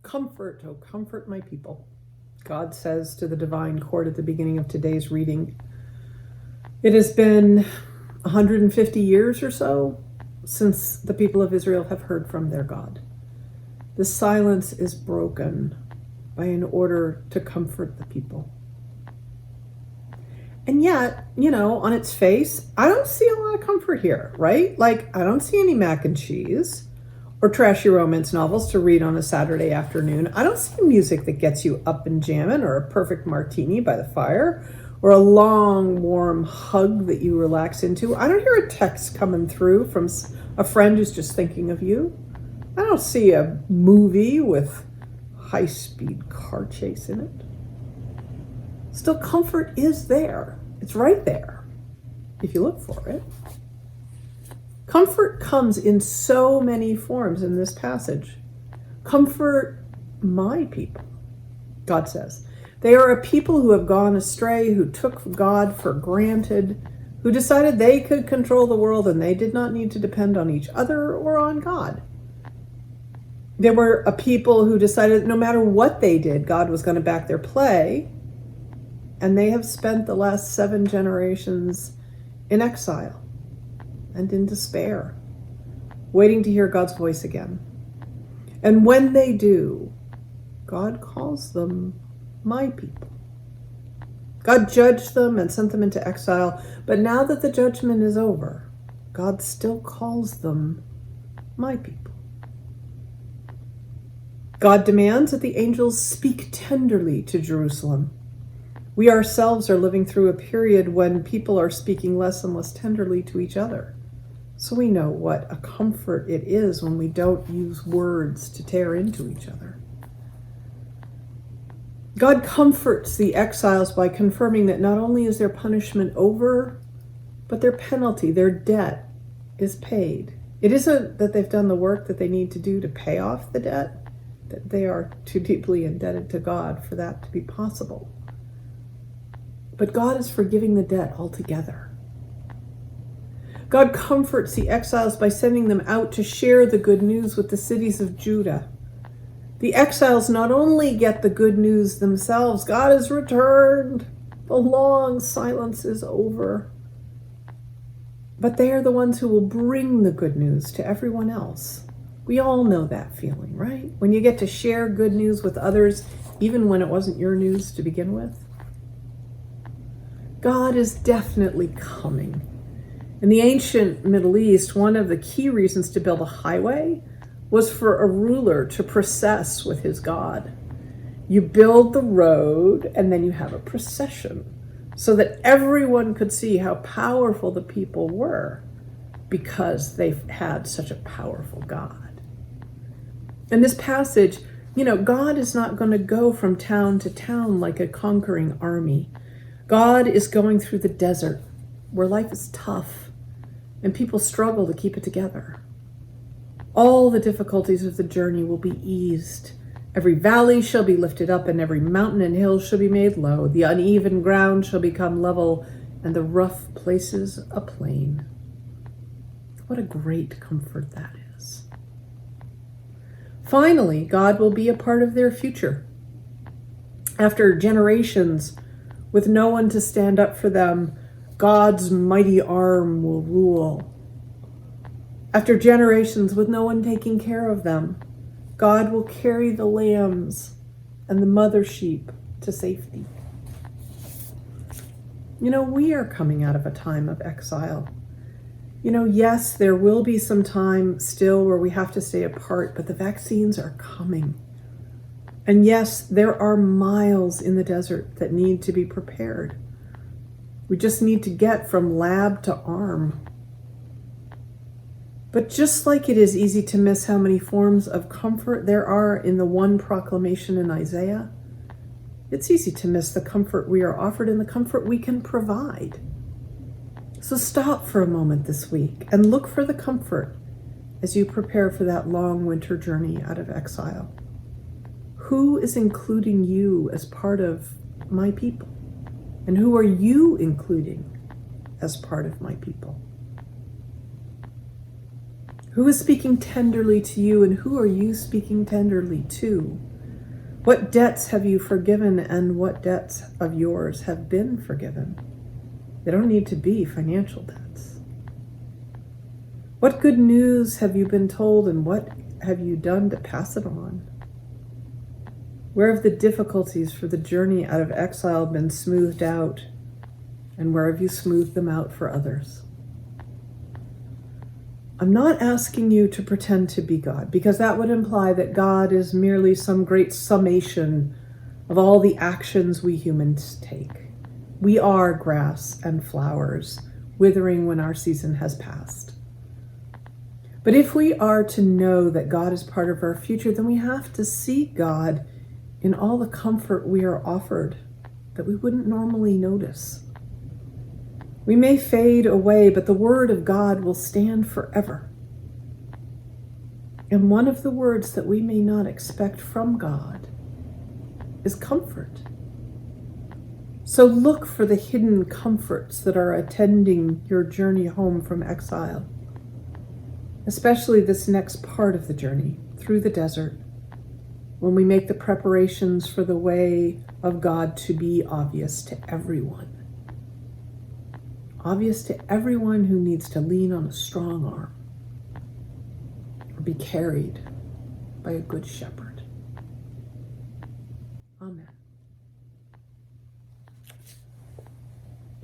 Comfort, oh, comfort my people. God says to the divine court at the beginning of today's reading. It has been 150 years or so since the people of Israel have heard from their God. The silence is broken by an order to comfort the people. And yet, on its face, I don't see a lot of comfort here, right? Like, I don't see any mac and cheese or trashy romance novels to read on a Saturday afternoon. I don't see music that gets you up and jamming, or a perfect martini by the fire, or a long, warm hug that you relax into. I don't hear a text coming through from a friend who's just thinking of you. I don't see a movie with high-speed car chase in it. Still, comfort is there. It's right there, if you look for it. Comfort comes in so many forms in this passage. Comfort my people, God says. They are a people who have gone astray, who took God for granted, who decided they could control the world and they did not need to depend on each other or on God. They were a people who decided that no matter what they did, God was going to back their play. And they have spent the last 7 generations in exile and in despair, waiting to hear God's voice again. And when they do, God calls them my people. God judged them and sent them into exile, but now that the judgment is over, God still calls them my people. God demands that the angels speak tenderly to Jerusalem. We ourselves are living through a period when people are speaking less and less tenderly to each other. So we know what a comfort it is when we don't use words to tear into each other. God comforts the exiles by confirming that not only is their punishment over, but their penalty, their debt, is paid. It isn't that they've done the work that they need to do to pay off the debt, that they are too deeply indebted to God for that to be possible. But God is forgiving the debt altogether. God comforts the exiles by sending them out to share the good news with the cities of Judah. The exiles not only get the good news themselves, God has returned. The long silence is over. But they are the ones who will bring the good news to everyone else. We all know that feeling, right? When you get to share good news with others, even when it wasn't your news to begin with. God is definitely coming. In the ancient Middle East, one of the key reasons to build a highway was for a ruler to process with his God. You build the road and then you have a procession so that everyone could see how powerful the people were because they had such a powerful God. In this passage, God is not going to go from town to town like a conquering army. God is going through the desert where life is tough and people struggle to keep it together. All the difficulties of the journey will be eased. Every valley shall be lifted up, and every mountain and hill shall be made low. The uneven ground shall become level, and the rough places a plain. What a great comfort that is. Finally, God will be a part of their future. After generations with no one to stand up for them, God's mighty arm will rule. After generations with no one taking care of them, God will carry the lambs and the mother sheep to safety. We are coming out of a time of exile. Yes, there will be some time still where we have to stay apart, but the vaccines are coming. And yes, there are miles in the desert that need to be prepared. We just need to get from lab to arm. But just like it is easy to miss how many forms of comfort there are in the one proclamation in Isaiah, it's easy to miss the comfort we are offered and the comfort we can provide. So stop for a moment this week and look for the comfort as you prepare for that long winter journey out of exile. Who is including you as part of my people? And who are you including as part of my people? Who is speaking tenderly to you, and who are you speaking tenderly to? What debts have you forgiven, and what debts of yours have been forgiven? They don't need to be financial debts. What good news have you been told, and what have you done to pass it on? Where have the difficulties for the journey out of exile been smoothed out, and where have you smoothed them out for others? I'm not asking you to pretend to be God, because that would imply that God is merely some great summation of all the actions we humans take. We are grass and flowers, withering when our season has passed. But if we are to know that God is part of our future, then we have to see God in all the comfort we are offered that we wouldn't normally notice. We may fade away, but the word of God will stand forever. And one of the words that we may not expect from God is comfort. So look for the hidden comforts that are attending your journey home from exile, especially this next part of the journey through the desert, when we make the preparations for the way of God to be obvious to everyone. Obvious to everyone who needs to lean on a strong arm or be carried by a good shepherd.